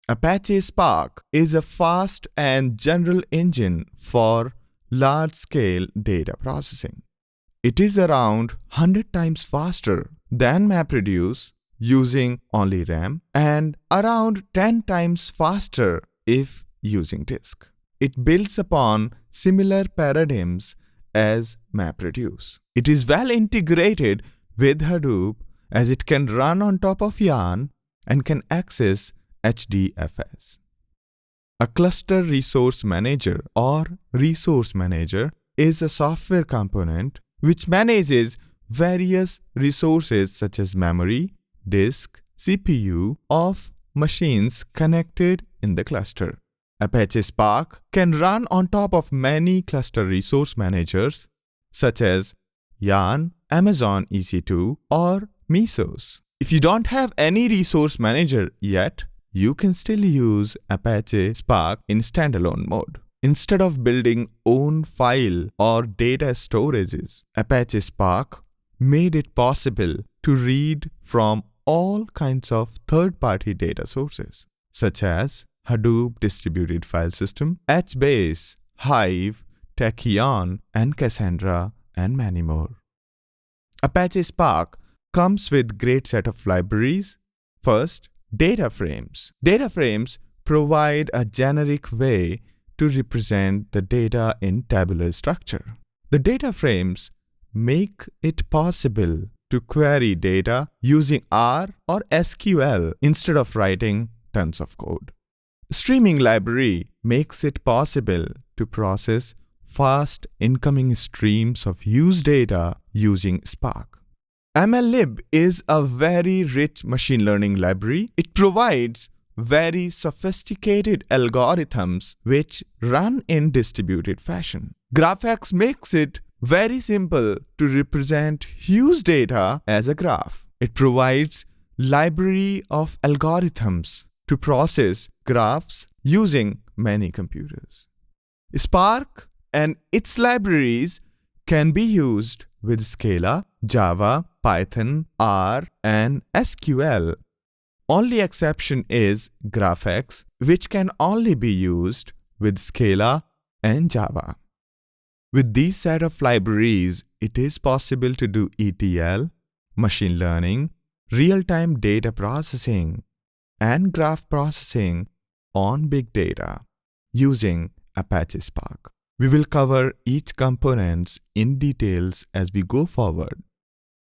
Apache Spark is a fast and general engine for large-scale data processing. It is around 100 times faster than MapReduce using only RAM and around 10 times faster if using disk. It builds upon similar paradigms as MapReduce. It is well integrated with Hadoop as it can run on top of Yarn and can access HDFS. A cluster resource manager or resource manager is a software component which manages various resources such as memory, disk, CPU of machines connected in the cluster. Apache Spark can run on top of many cluster resource managers such as Yarn, Amazon EC2, or Mesos. If you don't have any resource manager yet, you can still use Apache Spark in standalone mode. Instead of building own file or data storages, Apache Spark made it possible to read from all kinds of third-party data sources, such as Hadoop Distributed File System, HBase, Hive, Tachyon, and Cassandra, and many more. Apache Spark comes with great set of libraries. First, data frames. Data frames provide a generic way to represent the data in tabular structure. The data frames make it possible to query data using R or SQL instead of writing tons of code. Streaming library makes it possible to process fast incoming streams of used data using Spark. MLlib is a very rich machine learning library. It provides very sophisticated algorithms which run in distributed fashion. GraphX makes it very simple to represent huge data as a graph. It provides library of algorithms to process graphs using many computers. Spark and its libraries can be used with Scala, Java, Python, R, and SQL. Only exception is GraphX, which can only be used with Scala and Java. With these set of libraries, it is possible to do ETL, machine learning, real-time data processing, and graph processing on big data using Apache Spark. We will cover each component in details as we go forward.